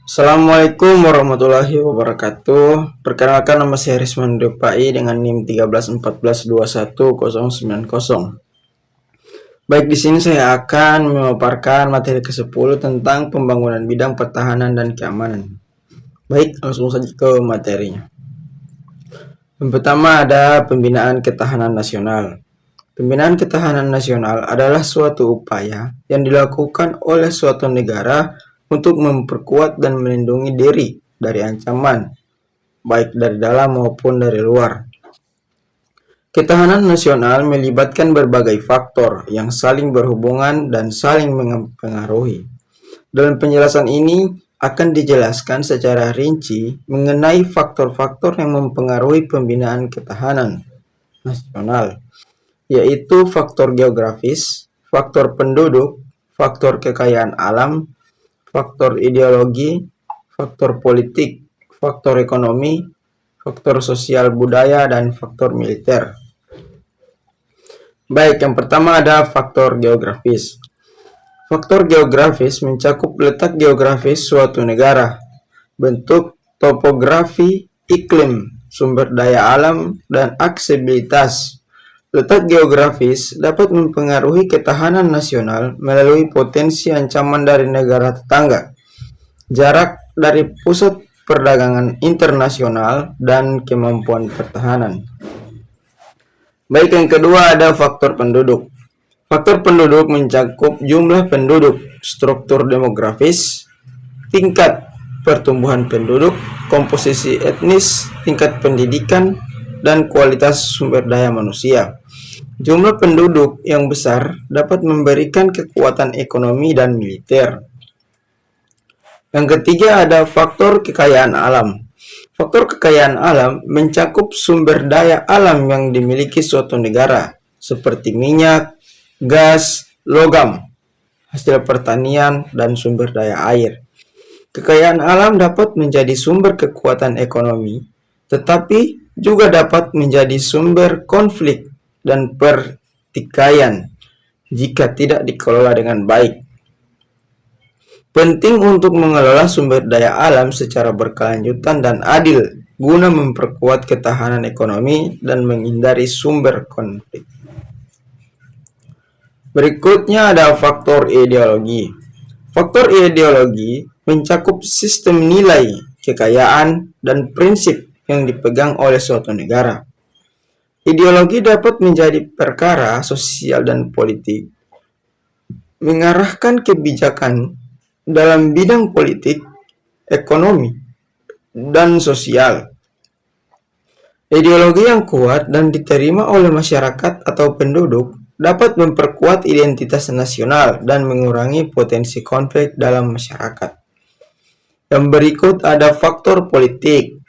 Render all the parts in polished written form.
Assalamualaikum warahmatullahi wabarakatuh. Perkenalkan, nama saya Risman Depai dengan NIM 1314211090. Baik, di sini saya akan memaparkan materi ke-10 tentang pembangunan bidang pertahanan dan keamanan. Baik, langsung saja ke materinya. Yang pertama ada pembinaan ketahanan nasional. Pembinaan ketahanan nasional adalah suatu upaya yang dilakukan oleh suatu negara untuk memperkuat dan melindungi diri dari ancaman, baik dari dalam maupun dari luar. Ketahanan nasional melibatkan berbagai faktor yang saling berhubungan dan saling mempengaruhi. Dalam penjelasan ini akan dijelaskan secara rinci mengenai faktor-faktor yang mempengaruhi pembinaan ketahanan nasional, yaitu faktor geografis, faktor penduduk, faktor kekayaan alam, faktor ideologi, faktor politik, faktor ekonomi, faktor sosial budaya, dan faktor militer. Baik, yang pertama ada faktor geografis. Faktor geografis mencakup letak geografis suatu negara, bentuk topografi, iklim, sumber daya alam, dan aksesibilitas. Letak geografis dapat mempengaruhi ketahanan nasional melalui potensi ancaman dari negara tetangga, jarak dari pusat perdagangan internasional, dan kemampuan pertahanan. Baik, yang kedua ada faktor penduduk. Faktor penduduk mencakup jumlah penduduk, struktur demografis, tingkat pertumbuhan penduduk, komposisi etnis, tingkat pendidikan, dan kualitas sumber daya manusia. Jumlah penduduk yang besar dapat memberikan kekuatan ekonomi dan militer. Yang ketiga ada faktor kekayaan alam. Faktor kekayaan alam mencakup sumber daya alam yang dimiliki suatu negara, seperti minyak, gas, logam, hasil pertanian, dan sumber daya air. Kekayaan alam dapat menjadi sumber kekuatan ekonomi, tetapi juga dapat menjadi sumber konflik dan pertikaian jika tidak dikelola dengan baik. Penting untuk mengelola sumber daya alam secara berkelanjutan dan adil guna memperkuat ketahanan ekonomi dan menghindari sumber konflik. Berikutnya ada faktor ideologi. Faktor ideologi mencakup sistem nilai, kekayaan, dan prinsip yang dipegang oleh suatu negara. Ideologi dapat menjadi perkara sosial dan politik, mengarahkan kebijakan dalam bidang politik, ekonomi, dan sosial. Ideologi yang kuat dan diterima oleh masyarakat atau penduduk dapat memperkuat identitas nasional dan mengurangi potensi konflik dalam masyarakat. Yang berikut ada faktor politik.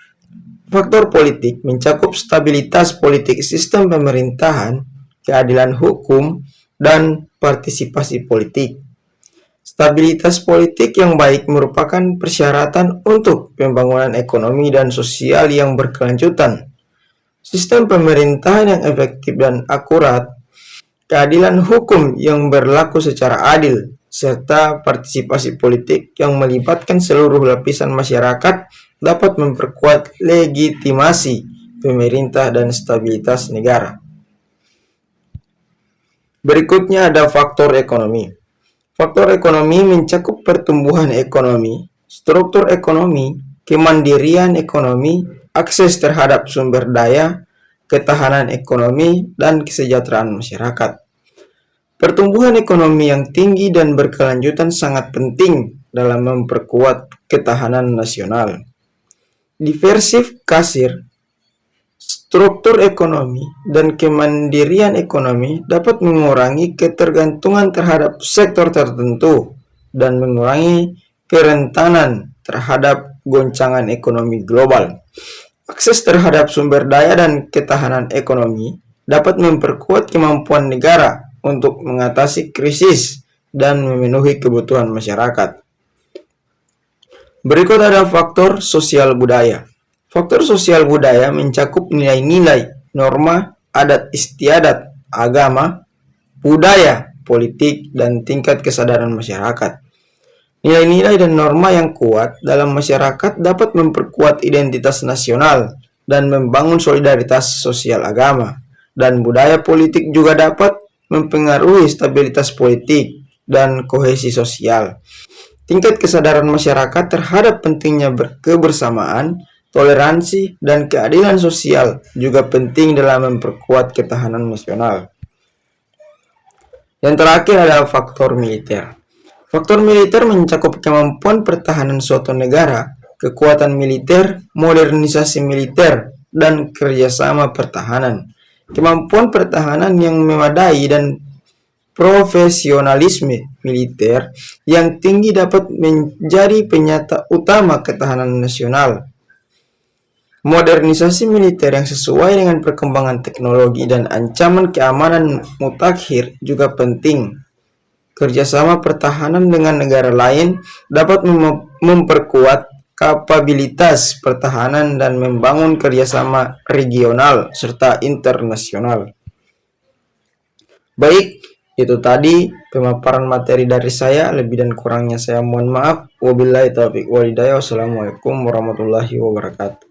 Faktor politik mencakup stabilitas politik sistem pemerintahan, keadilan hukum, dan partisipasi politik. Stabilitas politik yang baik merupakan persyaratan untuk pembangunan ekonomi dan sosial yang berkelanjutan, sistem pemerintahan yang efektif dan akurat, keadilan hukum yang berlaku secara adil, serta partisipasi politik yang melibatkan seluruh lapisan masyarakat dapat memperkuat legitimasi pemerintah dan stabilitas negara. Berikutnya ada faktor ekonomi. Faktor ekonomi mencakup pertumbuhan ekonomi, struktur ekonomi, kemandirian ekonomi, akses terhadap sumber daya, ketahanan ekonomi, dan kesejahteraan masyarakat. Pertumbuhan ekonomi yang tinggi dan berkelanjutan sangat penting dalam memperkuat ketahanan nasional. Diversifikasi struktur ekonomi dan kemandirian ekonomi dapat mengurangi ketergantungan terhadap sektor tertentu dan mengurangi kerentanan terhadap goncangan ekonomi global. Akses terhadap sumber daya dan ketahanan ekonomi dapat memperkuat kemampuan negara untuk mengatasi krisis dan memenuhi kebutuhan masyarakat. Berikut ada faktor sosial budaya. Faktor sosial budaya mencakup nilai-nilai, norma, adat istiadat, agama, budaya, politik, dan tingkat kesadaran masyarakat. Nilai-nilai dan norma yang kuat dalam masyarakat dapat memperkuat identitas nasional dan membangun solidaritas sosial agama. Dan budaya politik juga dapat mempengaruhi stabilitas politik dan kohesi sosial. Tingkat kesadaran masyarakat terhadap pentingnya kebersamaan, toleransi, dan keadilan sosial juga penting dalam memperkuat ketahanan nasional. Yang terakhir adalah faktor militer. Faktor militer mencakup kemampuan pertahanan suatu negara, kekuatan militer, modernisasi militer, dan kerjasama pertahanan. Kemampuan pertahanan yang memadai dan profesionalisme militer yang tinggi dapat menjadi penyata utama ketahanan nasional. Modernisasi militer yang sesuai dengan perkembangan teknologi dan ancaman keamanan mutakhir juga penting. Kerjasama pertahanan dengan negara lain dapat memperkuat kapabilitas pertahanan dan membangun kerjasama regional serta internasional. Baik, itu tadi pemaparan materi dari saya. Lebih dan kurangnya saya mohon maaf. Wabillahi taufiq walhidayah. Wassalamualaikum warahmatullahi wabarakatuh.